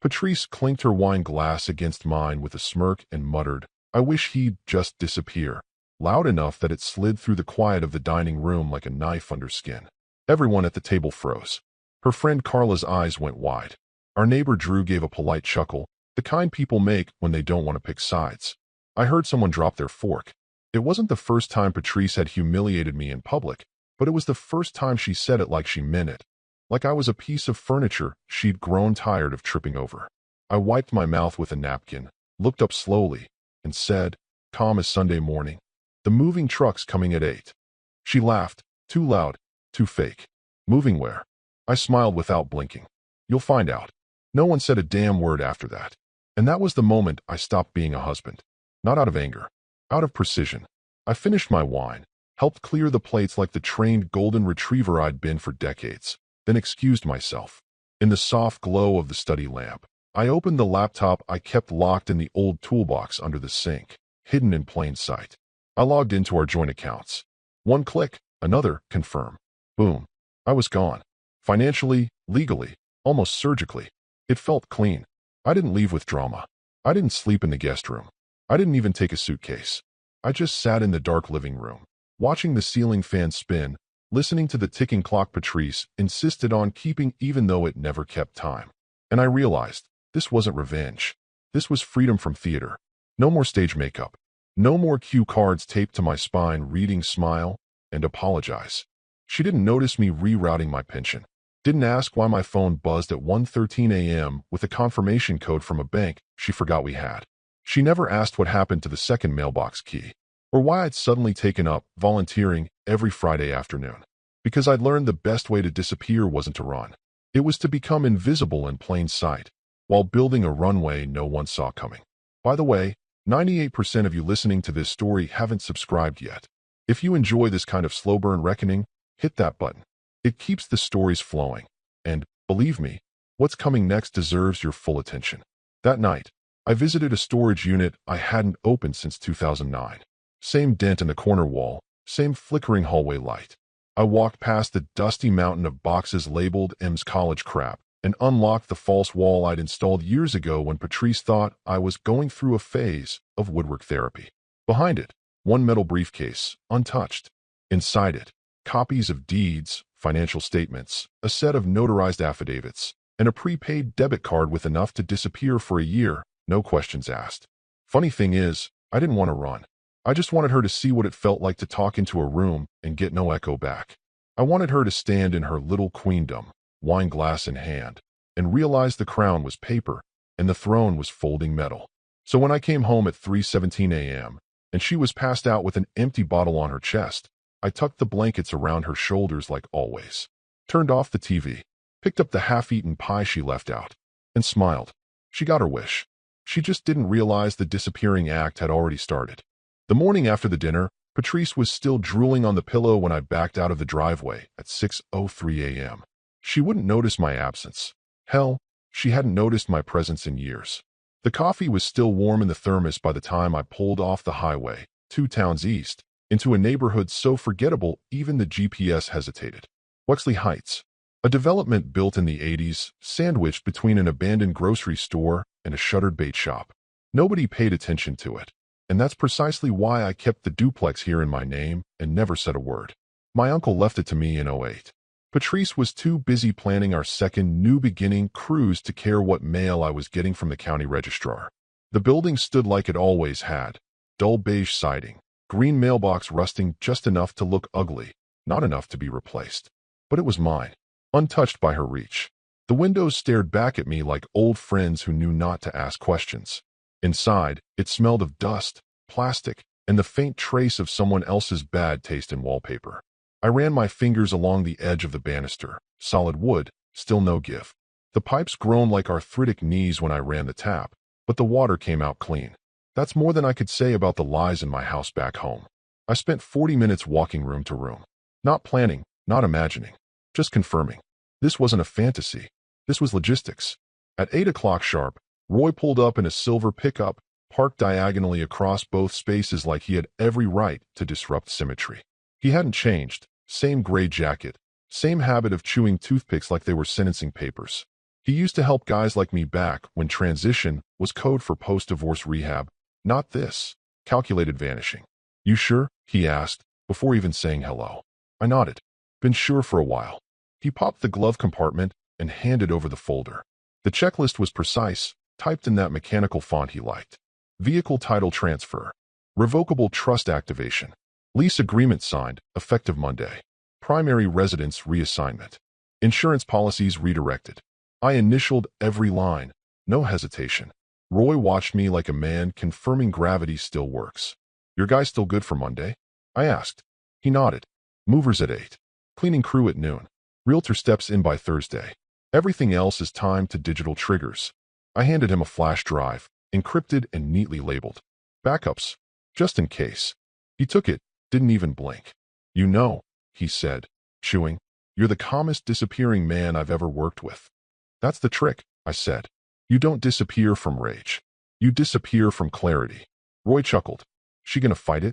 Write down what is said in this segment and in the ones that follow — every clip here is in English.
Patrice clinked her wine glass against mine with a smirk and muttered, "I wish he'd just disappear," loud enough that it slid through the quiet of the dining room like a knife under skin. Everyone at the table froze. Her friend Carla's eyes went wide. Our neighbor Drew gave a polite chuckle, the kind people make when they don't want to pick sides. I heard someone drop their fork. It wasn't the first time Patrice had humiliated me in public, but it was the first time she said it like she meant it. Like I was a piece of furniture she'd grown tired of tripping over. I wiped my mouth with a napkin, looked up slowly, and said, calm as Sunday morning, "The moving truck's coming at 8. She laughed, too loud, too fake. "Moving where?" I smiled without blinking. "You'll find out." No one said a damn word after that. And that was the moment I stopped being a husband. Not out of anger. Out of precision. I finished my wine, helped clear the plates like the trained golden retriever I'd been for decades, then excused myself. In the soft glow of the study lamp, I opened the laptop I kept locked in the old toolbox under the sink, hidden in plain sight. I logged into our joint accounts. One click, another, confirm. Boom. I was gone. Financially, legally, almost surgically. It felt clean. I didn't leave with drama. I didn't sleep in the guest room. I didn't even take a suitcase. I just sat in the dark living room, watching the ceiling fan spin, listening to the ticking clock Patrice insisted on keeping even though it never kept time. And I realized, this wasn't revenge. This was freedom from theater. No more stage makeup. No more cue cards taped to my spine reading smile and apologize. She didn't notice me rerouting my pension. Didn't ask why my phone buzzed at 1:13 a.m. with a confirmation code from a bank she forgot we had. She never asked what happened to the second mailbox key, or why I'd suddenly taken up volunteering every Friday afternoon. Because I'd learned the best way to disappear wasn't to run. It was to become invisible in plain sight, while building a runway no one saw coming. By the way, 98% of you listening to this story haven't subscribed yet. If you enjoy this kind of slow burn reckoning, hit that button. It keeps the stories flowing. And, believe me, what's coming next deserves your full attention. That night, I visited a storage unit I hadn't opened since 2009. Same dent in the corner wall, same flickering hallway light. I walked past the dusty mountain of boxes labeled M's college crap and unlocked the false wall I'd installed years ago when Patrice thought I was going through a phase of woodwork therapy. Behind it, one metal briefcase, untouched. Inside it, copies of deeds, financial statements, a set of notarized affidavits, and a prepaid debit card with enough to disappear for a year, no questions asked. Funny thing is, I didn't want to run. I just wanted her to see what it felt like to talk into a room and get no echo back. I wanted her to stand in her little queendom, wine glass in hand, and realize the crown was paper and the throne was folding metal. So when I came home at 3:17 a.m., and she was passed out with an empty bottle on her chest, I tucked the blankets around her shoulders like always, turned off the TV, picked up the half-eaten pie she left out, and smiled. She got her wish. She just didn't realize the disappearing act had already started. The morning after the dinner, Patrice was still drooling on the pillow when I backed out of the driveway at 6:03 a.m. She wouldn't notice my absence. Hell, she hadn't noticed my presence in years. The coffee was still warm in the thermos by the time I pulled off the highway, 2 towns east, into a neighborhood so forgettable even the GPS hesitated. Wexley Heights, a development built in the 80s, sandwiched between an abandoned grocery store and a shuttered bait shop. Nobody paid attention to it, and that's precisely why I kept the duplex here in my name and never said a word. My uncle left it to me in '08. Patrice was too busy planning our second New Beginning cruise to care what mail I was getting from the county registrar. The building stood like it always had, dull beige siding, green mailbox rusting just enough to look ugly, not enough to be replaced. But it was mine, untouched by her reach. The windows stared back at me like old friends who knew not to ask questions. Inside, it smelled of dust, plastic, and the faint trace of someone else's bad taste in wallpaper. I ran my fingers along the edge of the banister, solid wood, still no give. The pipes groaned like arthritic knees when I ran the tap, but the water came out clean. That's more than I could say about the lies in my house back home. I spent 40 minutes walking room to room. Not planning, not imagining, just confirming. This wasn't a fantasy. This was logistics. At 8 o'clock sharp, Roy pulled up in a silver pickup, parked diagonally across both spaces like he had every right to disrupt symmetry. He hadn't changed. Same gray jacket. Same habit of chewing toothpicks like they were sentencing papers. He used to help guys like me back when transition was code for post-divorce rehab. Not this. Calculated vanishing. You sure? He asked, before even saying hello. I nodded. Been sure for a while. He popped the glove compartment and handed over the folder. The checklist was precise, typed in that mechanical font he liked. Vehicle title transfer. Revocable trust activation. Lease agreement signed, effective Monday. Primary residence reassignment. Insurance policies redirected. I initialed every line. No hesitation. Roy watched me like a man confirming gravity still works. Your guy still good for Monday? I asked. He nodded. Movers at 8. Cleaning crew at noon. Realtor steps in by Thursday. Everything else is timed to digital triggers. I handed him a flash drive, encrypted and neatly labeled. Backups. Just in case. He took it, didn't even blink. You know, he said, chewing, you're the calmest disappearing man I've ever worked with. That's the trick, I said. You don't disappear from rage. You disappear from clarity. Roy chuckled. She gonna fight it?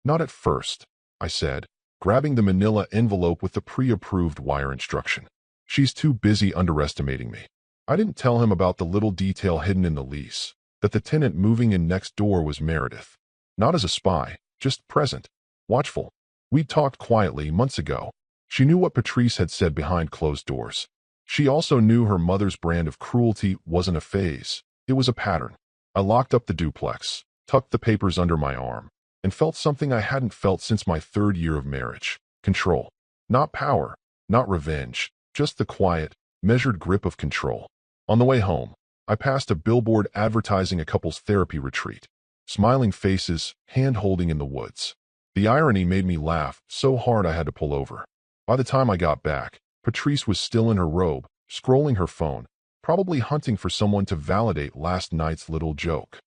Not at first, I said, grabbing the manila envelope with the pre-approved wire instruction. She's too busy underestimating me. I didn't tell him about the little detail hidden in the lease, that the tenant moving in next door was Meredith. Not as a spy, just present, watchful. We'd talked quietly months ago. She knew what Patrice had said behind closed doors. She also knew her mother's brand of cruelty wasn't a phase. It was a pattern. I locked up the duplex, tucked the papers under my arm, and felt something I hadn't felt since my 3rd year of marriage. Control. Not power, not revenge, just the quiet, measured grip of control. On the way home, I passed a billboard advertising a couple's therapy retreat. Smiling faces, hand-holding in the woods. The irony made me laugh so hard I had to pull over. By the time I got back, Patrice was still in her robe, scrolling her phone, probably hunting for someone to validate last night's little joke.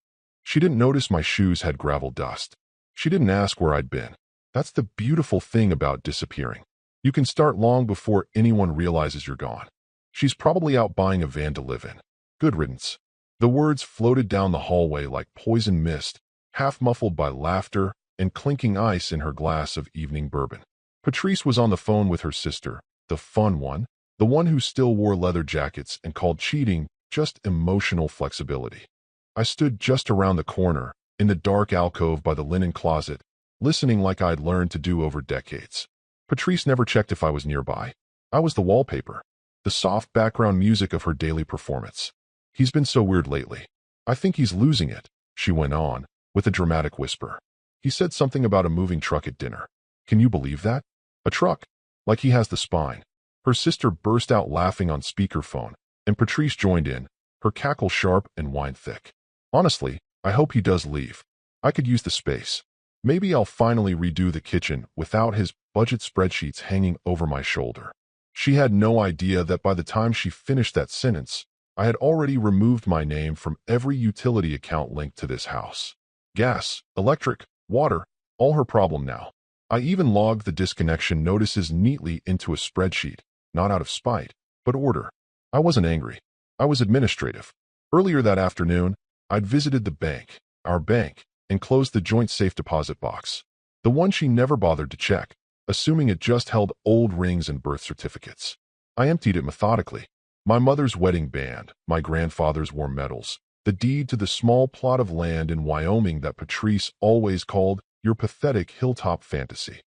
She didn't notice my shoes had gravel dust. She didn't ask where I'd been. That's the beautiful thing about disappearing. You can start long before anyone realizes you're gone. She's probably out buying a van to live in. Good riddance. The words floated down the hallway like poison mist, half muffled by laughter and clinking ice in her glass of evening bourbon. Patrice was on the phone with her sister, the fun one, the one who still wore leather jackets and called cheating just emotional flexibility. I stood just around the corner, in the dark alcove by the linen closet, listening like I'd learned to do over decades. Patrice never checked if I was nearby. I was the wallpaper, the soft background music of her daily performance. He's been so weird lately. I think he's losing it, she went on, with a dramatic whisper. He said something about a moving truck at dinner. Can you believe that? A truck? Like he has the spine. Her sister burst out laughing on speakerphone, and Patrice joined in, her cackle sharp and wine thick. Honestly, I hope he does leave. I could use the space. Maybe I'll finally redo the kitchen without his budget spreadsheets hanging over my shoulder. She had no idea that by the time she finished that sentence, I had already removed my name from every utility account linked to this house. Gas, electric, water, all her problem now. I even logged the disconnection notices neatly into a spreadsheet, not out of spite, but order. I wasn't angry. I was administrative. Earlier that afternoon, I'd visited the bank, our bank, and closed the joint safe deposit box. The one she never bothered to check, assuming it just held old rings and birth certificates. I emptied it methodically. My mother's wedding band, my grandfather's war medals, the deed to the small plot of land in Wyoming that Patrice always called your pathetic hilltop fantasy.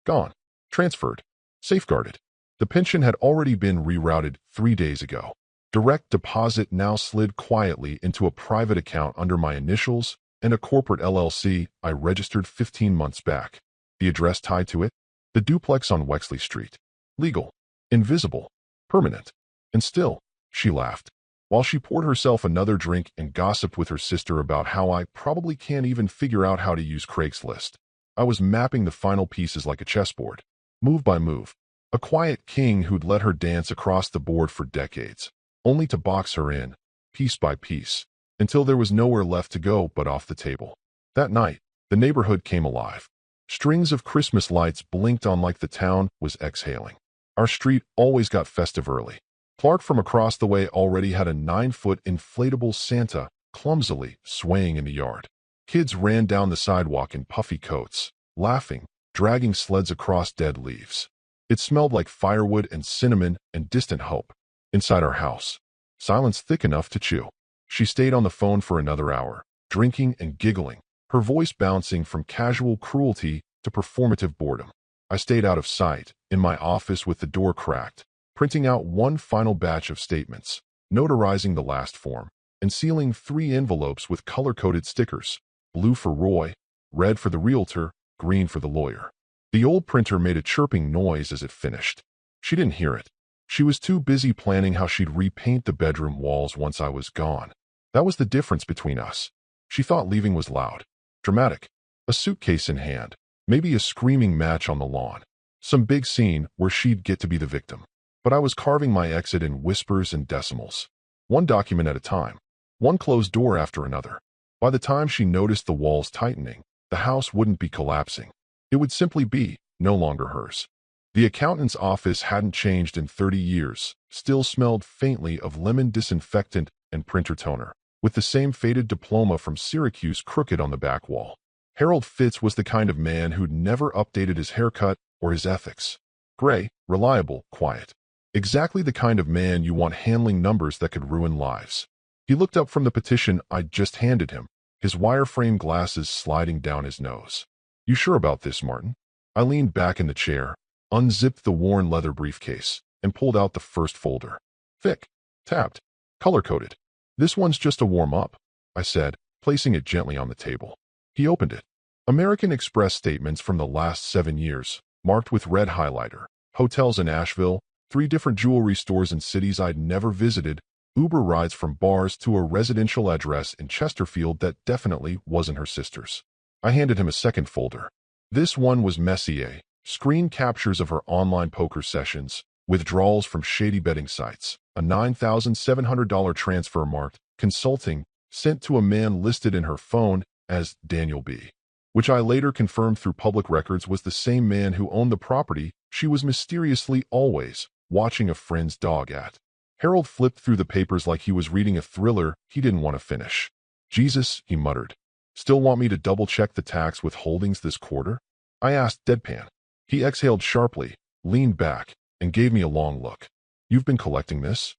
Gone. Transferred. Safeguarded. The pension had already been rerouted 3 days ago. Direct deposit now slid quietly into a private account under my initials and a corporate LLC I registered 15 months back. The address tied to it? The duplex on Wexley Street. Legal. Invisible. Permanent. And still, she laughed, while she poured herself another drink and gossiped with her sister about how I probably can't even figure out how to use Craigslist. I was mapping the final pieces like a chessboard, move by move. A quiet king who'd let her dance across the board for decades, only to box her in, piece by piece, until there was nowhere left to go but off the table. That night, the neighborhood came alive. Strings of Christmas lights blinked on like the town was exhaling. Our street always got festive early. Clark from across the way already had a 9-foot inflatable Santa clumsily swaying in the yard. Kids ran down the sidewalk in puffy coats, laughing, dragging sleds across dead leaves. It smelled like firewood and cinnamon and distant hope. Inside our house, Silence thick enough to chew. She stayed on the phone for another hour, drinking and giggling, her voice bouncing from casual cruelty to performative boredom. I stayed out of sight, in my office with the door cracked, printing out one final batch of statements, notarizing the last form, and sealing 3 envelopes with color-coded stickers, blue for Roy, red for the realtor, green for the lawyer. The old printer made a chirping noise as it finished. She didn't hear it. She was too busy planning how she'd repaint the bedroom walls once I was gone. That was the difference between us. She thought leaving was loud, dramatic, a suitcase in hand, maybe a screaming match on the lawn, some big scene where she'd get to be the victim. But I was carving my exit in whispers and decimals, one document at a time, one closed door after another. By the time she noticed the walls tightening, the house wouldn't be collapsing. It would simply be no longer hers. The accountant's office hadn't changed in 30 years, still smelled faintly of lemon disinfectant and printer toner, with the same faded diploma from Syracuse crooked on the back wall. Harold Fitz was the kind of man who'd never updated his haircut or his ethics. Gray, reliable, quiet. Exactly the kind of man you want handling numbers that could ruin lives. He looked up from the petition I'd just handed him, his wireframe glasses sliding down his nose. "You sure about this, Martin?" I leaned back in the chair, unzipped the worn leather briefcase, and pulled out the first folder. Thick, tabbed, color-coded. "This one's just a warm-up," I said, placing it gently on the table. He opened it. American Express statements from the last 7 years, marked with red highlighter. Hotels in Asheville, 3 different jewelry stores in cities I'd never visited, Uber rides from bars to a residential address in Chesterfield that definitely wasn't her sister's. I handed him a second folder. This one was Messier, screen captures of her online poker sessions, withdrawals from shady betting sites, a $9,700 transfer marked consulting sent to a man listed in her phone as Daniel B., which I later confirmed through public records was the same man who owned the property she was mysteriously always watching a friend's dog at. Harold flipped through the papers like he was reading a thriller he didn't want to finish. "Jesus," he muttered. "Still want me to double-check the tax withholdings this quarter?" I asked deadpan. He exhaled sharply, leaned back, and gave me a long look. "You've been collecting this?"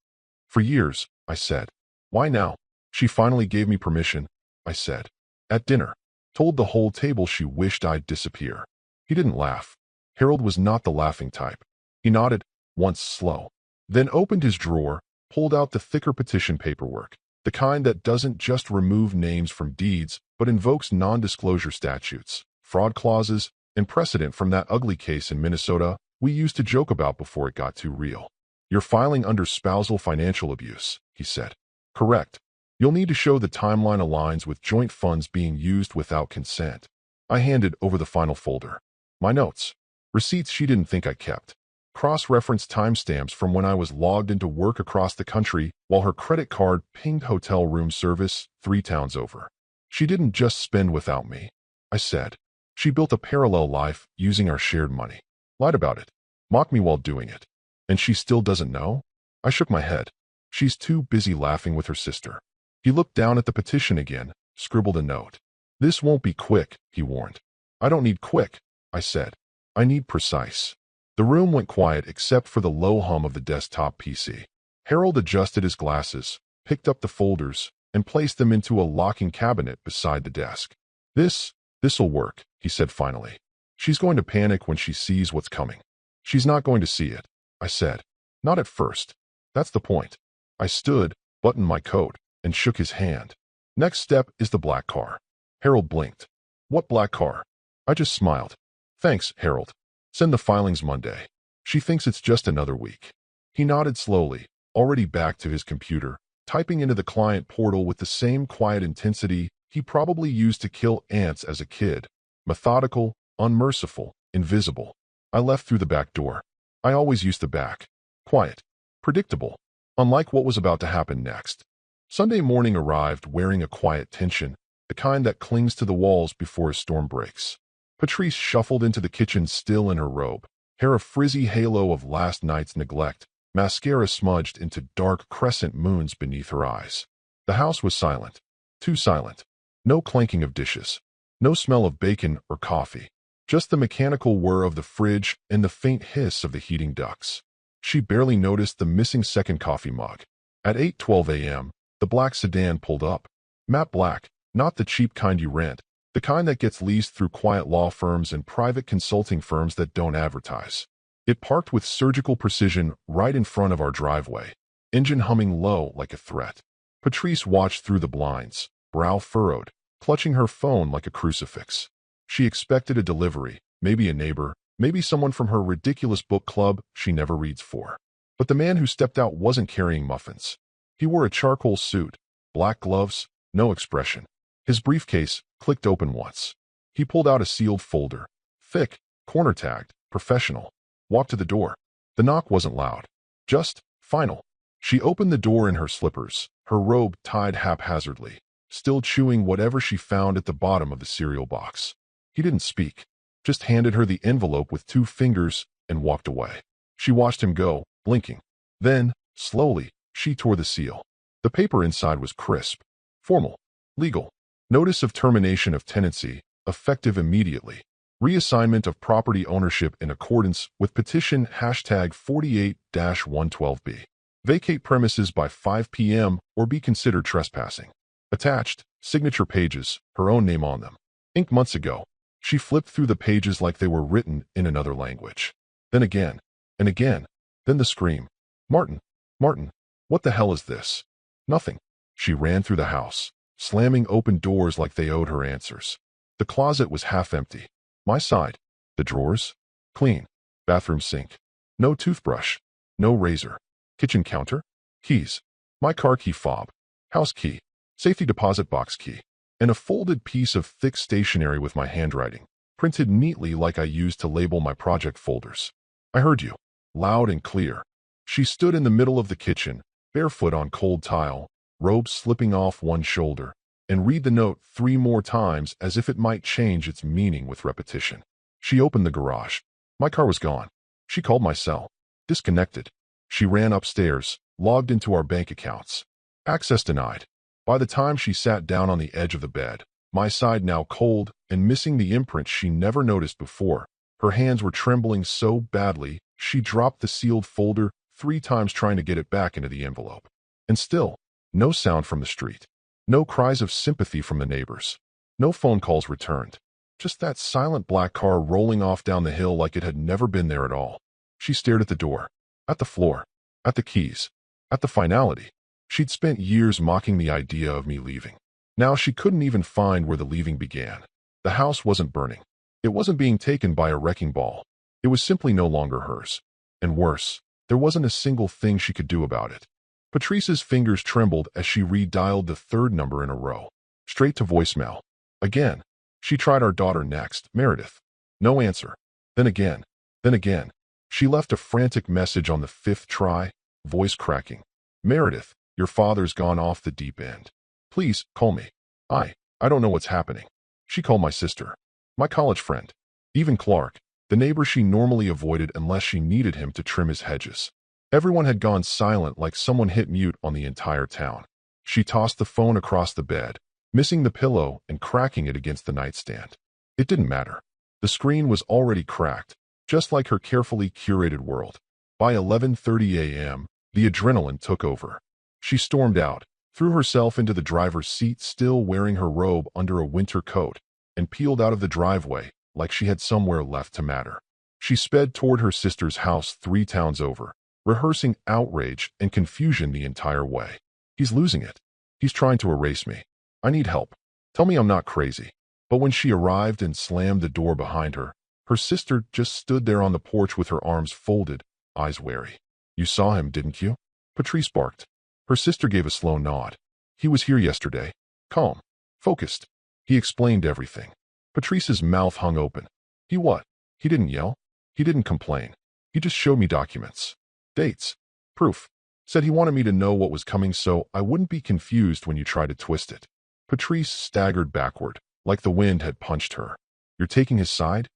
"For years," I said. "Why now?" "She finally gave me permission," I said. "At dinner. Told the whole table she wished I'd disappear." He didn't laugh. Harold was not the laughing type. He nodded, once slow, then opened his drawer, pulled out the thicker petition paperwork, the kind that doesn't just remove names from deeds, but invokes non-disclosure statutes, fraud clauses, and precedent from that ugly case in Minnesota we used to joke about before it got too real. "You're filing under spousal financial abuse," he said. "Correct. You'll need to show the timeline aligns with joint funds being used without consent." I handed over the final folder. My notes. Receipts she didn't think I kept. Cross-reference timestamps from when I was logged into work across the country while her credit card pinged hotel room service 3 towns over. She didn't just spend without me, I said. She built a parallel life using our shared money. Lied about it. Mocked me while doing it. And she still doesn't know? I shook my head. She's too busy laughing with her sister. He looked down at the petition again, scribbled a note. "This won't be quick," he warned. "I don't need quick," I said. "I need precise." The room went quiet except for the low hum of the desktop PC. Harold adjusted his glasses, picked up the folders, and placed them into a locking cabinet beside the desk. This'll work," he said finally. "She's going to panic when she sees what's coming." "She's not going to see it," I said. "Not at first. That's the point." I stood, buttoned my coat, and shook his hand. "Next step is the black car." Harold blinked. "What black car?" I just smiled. "Thanks, Harold. Send the filings Monday. She thinks it's just another week." He nodded slowly, already back to his computer, typing into the client portal with the same quiet intensity he probably used to kill ants as a kid. Methodical, unmerciful, invisible. I left through the back door. I always used the back. Quiet. Predictable. Unlike what was about to happen next. Sunday morning arrived wearing a quiet tension, the kind that clings to the walls before a storm breaks. Patrice shuffled into the kitchen still in her robe, hair a frizzy halo of last night's neglect, mascara smudged into dark crescent moons beneath her eyes. The house was silent. Too silent. No clanking of dishes. No smell of bacon or coffee. Just the mechanical whir of the fridge and the faint hiss of the heating ducts. She barely noticed the missing second coffee mug. At 8:12 a.m., the black sedan pulled up. Matte black, not the cheap kind you rent, the kind that gets leased through quiet law firms and private consulting firms that don't advertise. It parked with surgical precision right in front of our driveway, engine humming low like a threat. Patrice watched through the blinds, brow furrowed, clutching her phone like a crucifix. She expected a delivery, maybe a neighbor, maybe someone from her ridiculous book club she never reads for. But the man who stepped out wasn't carrying muffins. He wore a charcoal suit, black gloves, no expression. His briefcase clicked open once. He pulled out a sealed folder. Thick, corner-tagged, professional. Walked to the door. The knock wasn't loud. Just final. She opened the door in her slippers, her robe tied haphazardly, still chewing whatever she found at the bottom of the cereal box. He didn't speak, just handed her the envelope with 2 fingers and walked away. She watched him go, blinking. Then, slowly, she tore the seal. The paper inside was crisp, formal, legal. Notice of termination of tenancy, effective immediately. Reassignment of property ownership in accordance with petition #48-112B. Vacate premises by 5 p.m. or be considered trespassing. Attached, signature pages, her own name on them. Inked months ago. She flipped through the pages like they were written in another language. Then again, and again. Then the scream. Martin, Martin, what the hell is this? Nothing. She ran through the house, slamming open doors like they owed her answers. The closet was half empty. My side. The drawers? Clean. Bathroom sink. No toothbrush. No razor. Kitchen counter? Keys. My car key fob. House key. Safety deposit box key. And a folded piece of thick stationery with my handwriting, printed neatly like I used to label my project folders. I heard you. Loud and clear. She stood in the middle of the kitchen, barefoot on cold tile, robe slipping off one shoulder, and read the note 3 more times as if it might change its meaning with repetition. She opened the garage. My car was gone. She called my cell. Disconnected. She ran upstairs, logged into our bank accounts. Access denied. By the time she sat down on the edge of the bed, my side now cold and missing the imprint she never noticed before, her hands were trembling so badly she dropped the sealed folder 3 times trying to get it back into the envelope. And still, no sound from the street. No cries of sympathy from the neighbors. No phone calls returned. Just that silent black car rolling off down the hill like it had never been there at all. She stared at the door, at the floor, at the keys, at the finality. She'd spent years mocking the idea of me leaving. Now she couldn't even find where the leaving began. The house wasn't burning. It wasn't being taken by a wrecking ball. It was simply no longer hers. And worse, there wasn't a single thing she could do about it. Patrice's fingers trembled as she redialed the 3rd number in a row. Straight to voicemail. Again. She tried our daughter next, Meredith. No answer. Then again. Then again. She left a frantic message on the 5th try, voice cracking. Meredith, your father's gone off the deep end. Please, call me. I don't know what's happening. She called my sister. My college friend. Even Clark, the neighbor she normally avoided unless she needed him to trim his hedges. Everyone had gone silent like someone hit mute on the entire town. She tossed the phone across the bed, missing the pillow and cracking it against the nightstand. It didn't matter. The screen was already cracked, just like her carefully curated world. By 11:30 a.m., the adrenaline took over. She stormed out, threw herself into the driver's seat still wearing her robe under a winter coat, and peeled out of the driveway like she had somewhere left to matter. She sped toward her sister's house 3 towns over, rehearsing outrage and confusion the entire way. He's losing it. He's trying to erase me. I need help. Tell me I'm not crazy. But when she arrived and slammed the door behind her, her sister just stood there on the porch with her arms folded, eyes wary. You saw him, didn't you? Patrice barked. Her sister gave a slow nod. He was here yesterday. Calm. Focused. He explained everything. Patrice's mouth hung open. He what? He didn't yell. He didn't complain. He just showed me documents. Dates. Proof. Said he wanted me to know what was coming so I wouldn't be confused when you tried to twist it. Patrice staggered backward, like the wind had punched her. You're taking his side?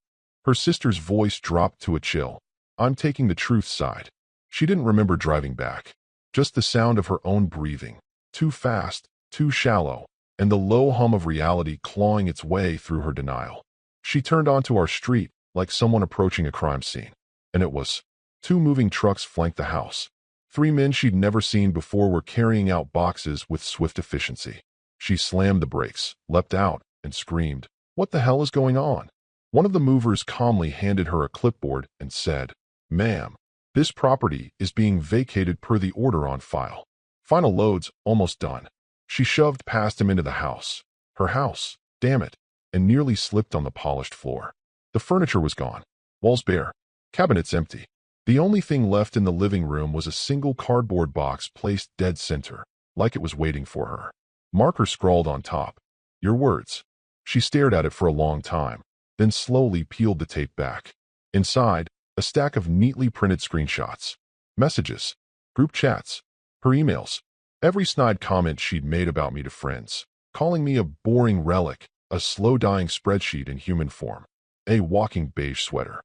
Her sister's voice dropped to a chill. I'm taking the truth side. She didn't remember driving back. Just the sound of her own breathing. Too fast, too shallow, and the low hum of reality clawing its way through her denial. She turned onto our street like someone approaching a crime scene. And it was. 2 moving trucks flanked the house. 3 men she'd never seen before were carrying out boxes with swift efficiency. She slammed the brakes, leapt out, and screamed, "What the hell is going on?" One of the movers calmly handed her a clipboard and said, "Ma'am, this property is being vacated per the order on file. Final load's almost done." She shoved past him into the house. Her house, damn it, and nearly slipped on the polished floor. The furniture was gone. Walls bare. Cabinets empty. The only thing left in the living room was a single cardboard box placed dead center, like it was waiting for her. Marker scrawled on top, "Your words." She stared at it for a long time, then slowly peeled the tape back. Inside, a stack of neatly printed screenshots. Messages. Group chats. Her emails. Every snide comment she'd made about me to friends. Calling me a boring relic, a slow-dying spreadsheet in human form. A walking beige sweater.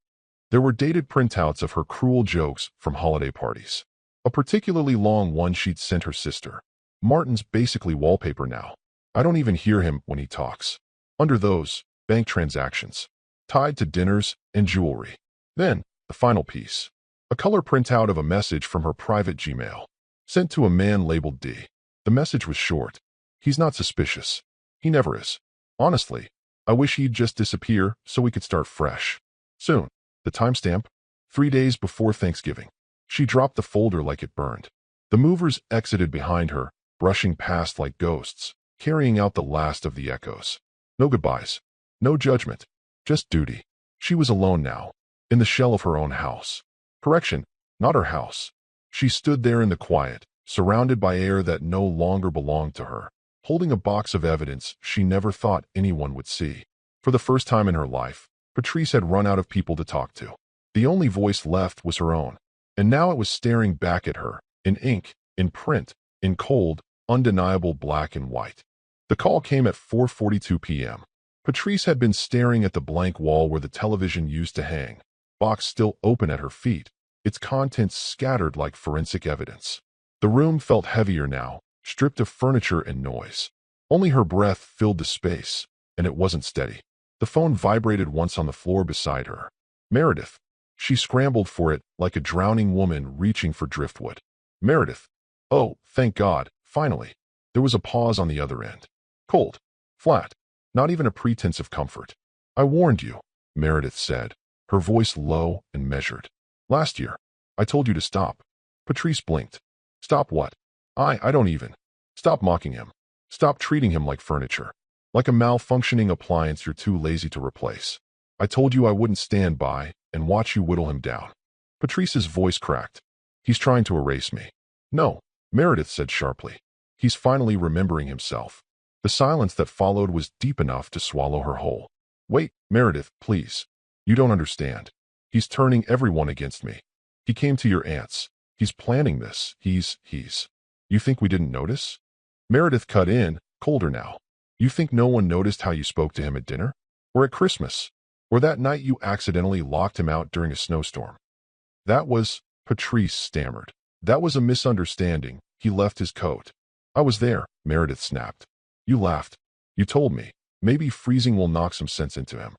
There were dated printouts of her cruel jokes from holiday parties. A particularly long one she'd sent her sister. "Martin's basically wallpaper now. I don't even hear him when he talks." Under those, bank transactions. Tied to dinners and jewelry. Then, the final piece. A color printout of a message from her private Gmail. Sent to a man labeled D. The message was short. "He's not suspicious. He never is. Honestly, I wish he'd just disappear so we could start fresh. Soon." The timestamp? 3 days before Thanksgiving. She dropped the folder like it burned. The movers exited behind her, brushing past like ghosts, carrying out the last of the echoes. No goodbyes. No judgment. Just duty. She was alone now, in the shell of her own house. Correction, not her house. She stood there in the quiet, surrounded by air that no longer belonged to her, holding a box of evidence she never thought anyone would see. For the first time in her life, Patrice had run out of people to talk to. The only voice left was her own, and now it was staring back at her, in ink, in print, in cold, undeniable black and white. The call came at 4:42 p.m. Patrice had been staring at the blank wall where the television used to hang, box still open at her feet, its contents scattered like forensic evidence. The room felt heavier now, stripped of furniture and noise. Only her breath filled the space, and it wasn't steady. The phone vibrated once on the floor beside her. Meredith. She scrambled for it like a drowning woman reaching for driftwood. Meredith. Oh, thank God, finally. There was a pause on the other end. Cold. Flat. Not even a pretense of comfort. "I warned you," Meredith said, her voice low and measured. "Last year. I told you to stop." Patrice blinked. "Stop what?" I don't even. Stop mocking him. Stop treating him like furniture. Like a malfunctioning appliance you're too lazy to replace. I told you I wouldn't stand by and watch you whittle him down." Patrice's voice cracked. "He's trying to erase me." "No," Meredith said sharply. "He's finally remembering himself." The silence that followed was deep enough to swallow her whole. "Wait, Meredith, please. You don't understand. He's turning everyone against me. He came to your aunt's. He's planning this. He's... You think we didn't notice?" Meredith cut in, colder now. "You think no one noticed how you spoke to him at dinner? Or at Christmas? Or that night you accidentally locked him out during a snowstorm?" "That was," Patrice stammered. "That was a misunderstanding. He left his coat." "I was there," Meredith snapped. "You laughed. You told me. Maybe freezing will knock some sense into him."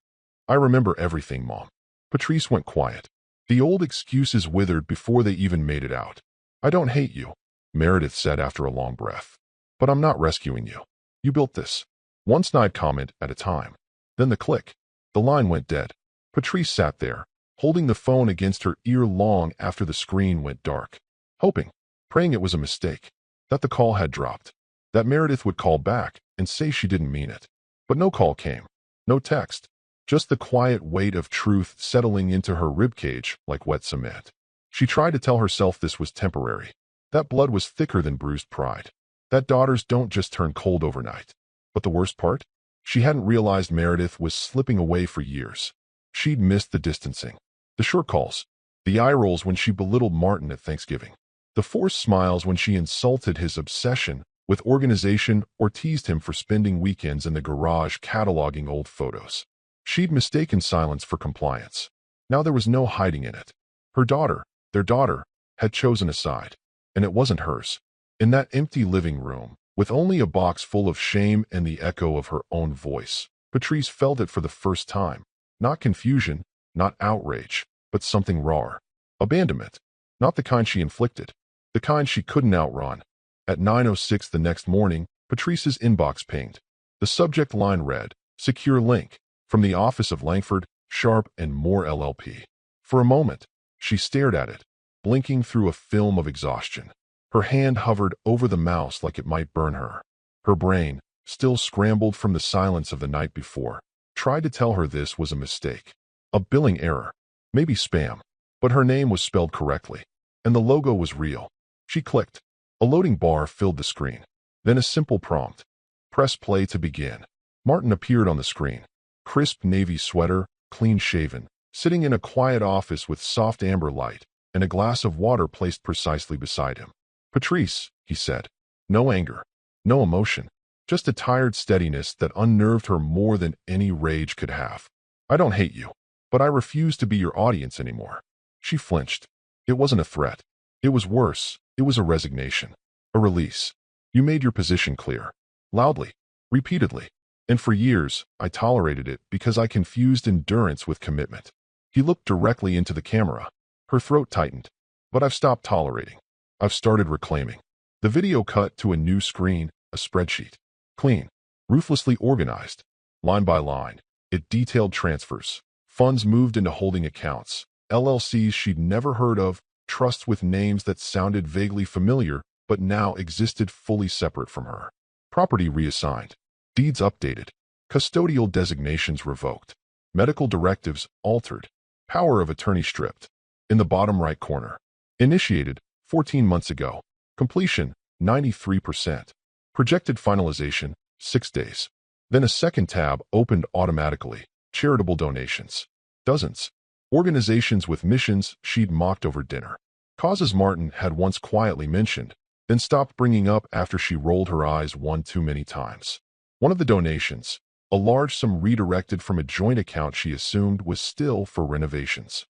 "I remember everything, Mom." Patrice went quiet. The old excuses withered before they even made it out. "I don't hate you," Meredith said after a long breath. "But I'm not rescuing you. You built this. One snide comment at a time." Then the click. The line went dead. Patrice sat there, holding the phone against her ear long after the screen went dark. Hoping, praying it was a mistake. That the call had dropped. That Meredith would call back and say she didn't mean it. But no call came. No text. Just the quiet weight of truth settling into her ribcage like wet cement. She tried to tell herself this was temporary. That blood was thicker than bruised pride. That daughters don't just turn cold overnight. But the worst part? She hadn't realized Meredith was slipping away for years. She'd missed the distancing. The short calls. The eye rolls when she belittled Martin at Thanksgiving. The forced smiles when she insulted his obsession with organization or teased him for spending weekends in the garage cataloging old photos. She'd mistaken silence for compliance. Now there was no hiding in it. Her daughter, their daughter, had chosen a side. And it wasn't hers. In that empty living room, with only a box full of shame and the echo of her own voice, Patrice felt it for the first time. Not confusion, not outrage, but something rawer. Abandonment. Not the kind she inflicted, the kind she couldn't outrun. At 9:06 the next morning, Patrice's inbox pinged. The subject line read, "Secure link, from the office of Langford, Sharp and Moore LLP." For a moment, she stared at it, blinking through a film of exhaustion. Her hand hovered over the mouse like it might burn her. Her brain, still scrambled from the silence of the night before, tried to tell her this was a mistake. A billing error. Maybe spam. But her name was spelled correctly. And the logo was real. She clicked. A loading bar filled the screen. Then a simple prompt. Press play to begin. Martin appeared on the screen. Crisp navy sweater, clean-shaven, sitting in a quiet office with soft amber light, and a glass of water placed precisely beside him. "Patrice," he said. No anger. No emotion. Just a tired steadiness that unnerved her more than any rage could have. "I don't hate you, but I refuse to be your audience anymore." She flinched. It wasn't a threat. It was worse. It was a resignation. A release. "You made your position clear." Loudly. Repeatedly. "And for years, I tolerated it because I confused endurance with commitment." He looked directly into the camera. Her throat tightened. "But I've stopped tolerating. I've started reclaiming." The video cut to a new screen, a spreadsheet. Clean. Ruthlessly organized. Line by line. It detailed transfers. Funds moved into holding accounts. LLCs she'd never heard of. Trusts with names that sounded vaguely familiar, but now existed fully separate from her. Property reassigned. Deeds updated. Custodial designations revoked. Medical directives altered. Power of attorney stripped. In the bottom right corner. Initiated 14 months ago. Completion 93%. Projected finalization 6 days. Then a second tab opened automatically. Charitable donations. Dozens. Organizations with missions she'd mocked over dinner. Causes Martin had once quietly mentioned, then stopped bringing up after she rolled her eyes one too many times. One of the donations, a large sum redirected from a joint account she assumed was still for renovations.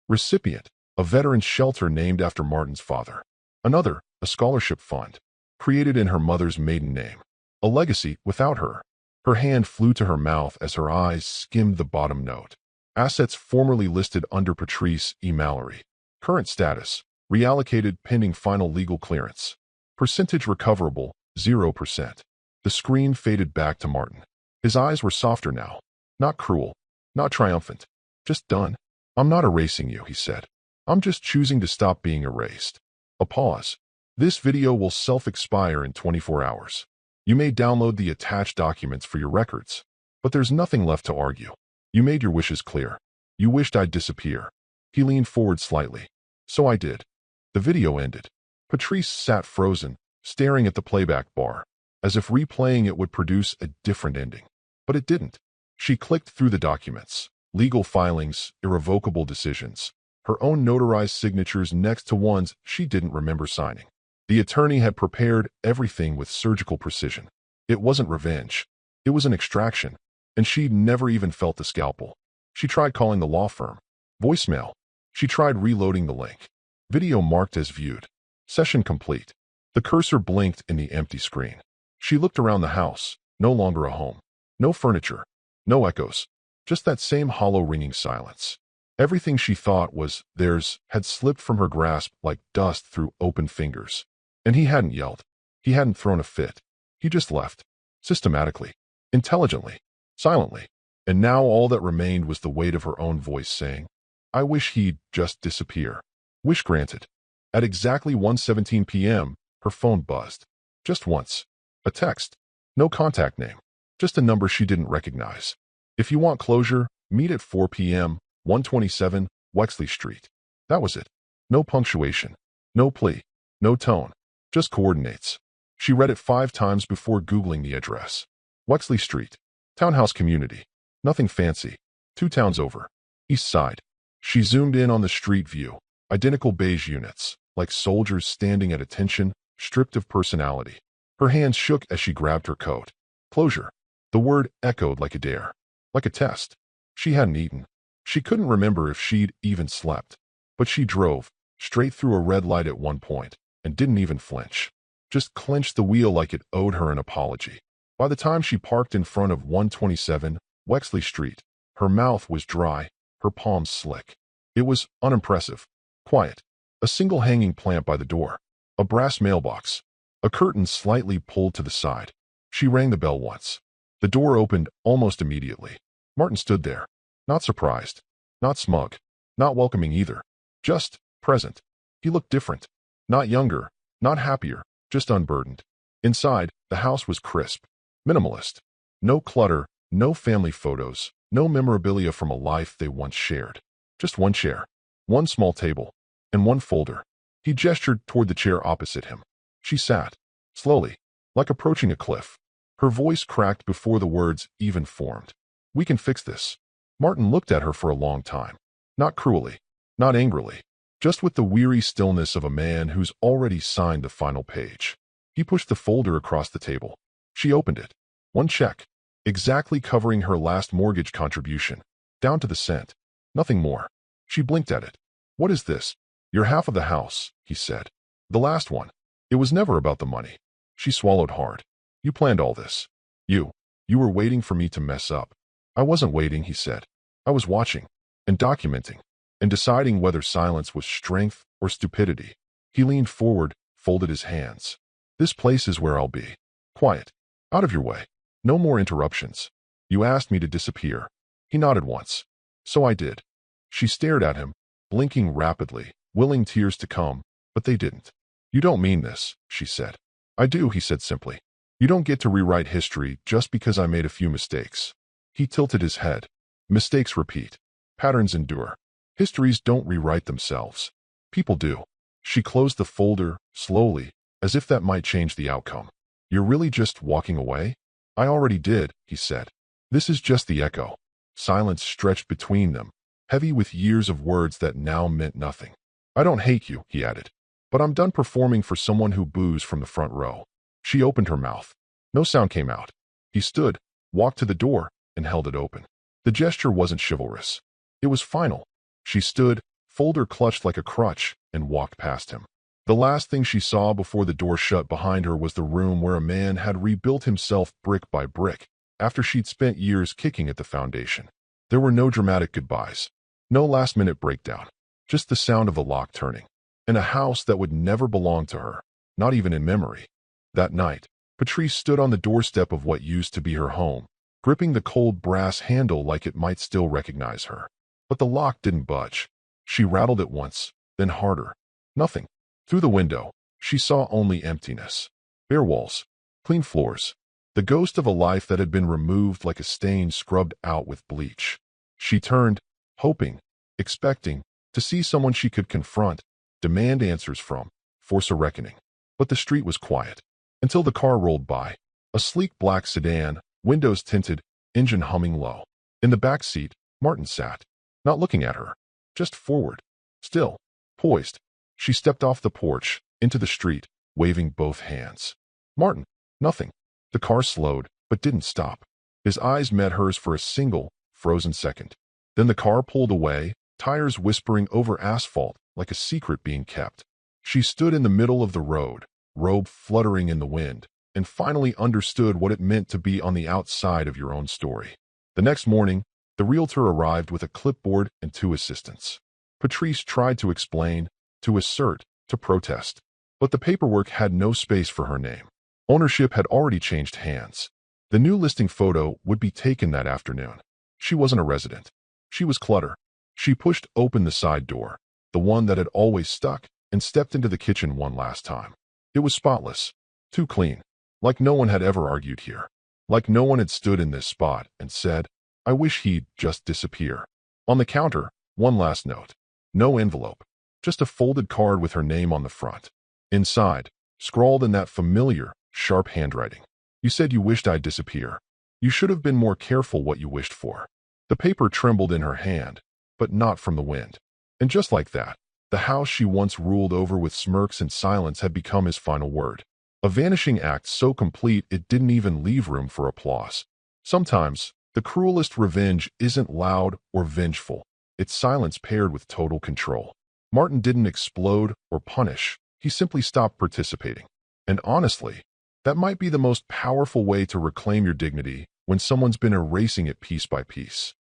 Recipient, a veteran's shelter named after Martin's father. Another, a scholarship fund, created in her mother's maiden name. A legacy without her. Her hand flew to her mouth as her eyes skimmed the bottom note. Assets formerly listed under Patrice E. Mallory. Current status, reallocated pending final legal clearance. Percentage recoverable, 0%. The screen faded back to Martin. His eyes were softer now. Not cruel. Not triumphant. Just done. "I'm not erasing you," he said. "I'm just choosing to stop being erased." A pause. "This video will self-expire in 24 hours. You may download the attached documents for your records. But there's nothing left to argue. You made your wishes clear. You wished I'd disappear." He leaned forward slightly. "So I did." The video ended. Patrice sat frozen, staring at the playback bar, as if replaying it would produce a different ending. But it didn't. She clicked through the documents. Legal filings, irrevocable decisions. Her own notarized signatures next to ones she didn't remember signing. The attorney had prepared everything with surgical precision. It wasn't revenge. It was an extraction. And she'd never even felt the scalpel. She tried calling the law firm. Voicemail. She tried reloading the link. Video marked as viewed. Session complete. The cursor blinked in the empty screen. She looked around the house. No longer a home. No furniture. No echoes. Just that same hollow ringing silence. Everything she thought was theirs had slipped from her grasp like dust through open fingers. And he hadn't yelled. He hadn't thrown a fit. He just left. Systematically. Intelligently. Silently. And now all that remained was the weight of her own voice saying, "I wish he'd just disappear." Wish granted. At exactly 1:17 p.m., her phone buzzed. Just once. A text. No contact name. Just a number she didn't recognize. "If you want closure, meet at 4 p.m., 127 Wexley Street." That was it. No punctuation. No plea. No tone. Just coordinates. She read it 5 times before Googling the address. Wexley Street. Townhouse community. Nothing fancy. 2 towns over. East side. She zoomed in on the street view. Identical beige units, like soldiers standing at attention, stripped of personality. Her hands shook as she grabbed her coat. Closure. The word echoed like a dare. Like a test. She hadn't eaten. She couldn't remember if she'd even slept. But she drove, straight through a red light at one point, and didn't even flinch. Just clenched the wheel like it owed her an apology. By the time she parked in front of 127 Wexley Street, her mouth was dry, her palms slick. It was unimpressive. Quiet. A single hanging plant by the door. A brass mailbox. A curtain slightly pulled to the side. She rang the bell once. The door opened almost immediately. Martin stood there. Not surprised. Not smug. Not welcoming either. Just present. He looked different. Not younger. Not happier. Just unburdened. Inside, the house was crisp. Minimalist. No clutter. No family photos. No memorabilia from a life they once shared. Just one chair. One small table. And one folder. He gestured toward the chair opposite him. She sat. Slowly. Like approaching a cliff. Her voice cracked before the words even formed. "We can fix this." Martin looked at her for a long time. Not cruelly. Not angrily. Just with the weary stillness of a man who's already signed the final page. He pushed the folder across the table. She opened it. One check. Exactly covering her last mortgage contribution. Down to the cent. Nothing more. She blinked at it. "What is this?" "Your half of the house," he said. "The last one." It was never about the money. She swallowed hard. "You planned all this. You were waiting for me to mess up." "I wasn't waiting," he said. "I was watching and documenting and deciding whether silence was strength or stupidity." He leaned forward, folded his hands. "This place is where I'll be. Quiet. Out of your way. No more interruptions. You asked me to disappear." He nodded once. "So I did." She stared at him, blinking rapidly, willing tears to come, but they didn't. "You don't mean this," she said. "I do," he said simply. "You don't get to rewrite history just because I made a few mistakes." He tilted his head. "Mistakes repeat. Patterns endure. Histories don't rewrite themselves. People do." She closed the folder, slowly, as if that might change the outcome. "You're really just walking away?" "I already did," he said. "This is just the echo." Silence stretched between them, heavy with years of words that now meant nothing. "I don't hate you," he added. "But I'm done performing for someone who boos from the front row." She opened her mouth. No sound came out. He stood, walked to the door, and held it open. The gesture wasn't chivalrous. It was final. She stood, folder clutched like a crutch, and walked past him. The last thing she saw before the door shut behind her was the room where a man had rebuilt himself brick by brick, after she'd spent years kicking at the foundation. There were no dramatic goodbyes. No last-minute breakdown. Just the sound of the lock turning. In a house that would never belong to her, not even in memory. That night, Patrice stood on the doorstep of what used to be her home, gripping the cold brass handle like it might still recognize her. But the lock didn't budge. She rattled it once, then harder. Nothing. Through the window, she saw only emptiness. Bare walls. Clean floors. The ghost of a life that had been removed like a stain scrubbed out with bleach. She turned, hoping, expecting, to see someone she could confront, demand answers from, force a reckoning. But the street was quiet. Until the car rolled by. A sleek black sedan, windows tinted, engine humming low. In the back seat, Martin sat. Not looking at her. Just forward. Still. Poised. She stepped off the porch, into the street, waving both hands. "Martin." Nothing. The car slowed, but didn't stop. His eyes met hers for a single, frozen second. Then the car pulled away, tires whispering over asphalt like a secret being kept. She stood in the middle of the road, robe fluttering in the wind, and finally understood what it meant to be on the outside of your own story. The next morning, the realtor arrived with a clipboard and 2 assistants. Patrice tried to explain, to assert, to protest. But the paperwork had no space for her name. Ownership had already changed hands. The new listing photo would be taken that afternoon. She wasn't a resident. She was clutter. She pushed open the side door, the one that had always stuck, and stepped into the kitchen one last time. It was spotless. Too clean. Like no one had ever argued here. Like no one had stood in this spot and said, "I wish he'd just disappear." On the counter, one last note. No envelope. Just a folded card with her name on the front. Inside, scrawled in that familiar, sharp handwriting. "You said you wished I'd disappear. You should have been more careful what you wished for." The paper trembled in her hand, but not from the wind. And just like that, the house she once ruled over with smirks and silence had become his final word. A vanishing act so complete it didn't even leave room for applause. Sometimes, the cruelest revenge isn't loud or vengeful. It's silence paired with total control. Martin didn't explode or punish. He simply stopped participating. And honestly, that might be the most powerful way to reclaim your dignity when someone's been erasing it piece by piece.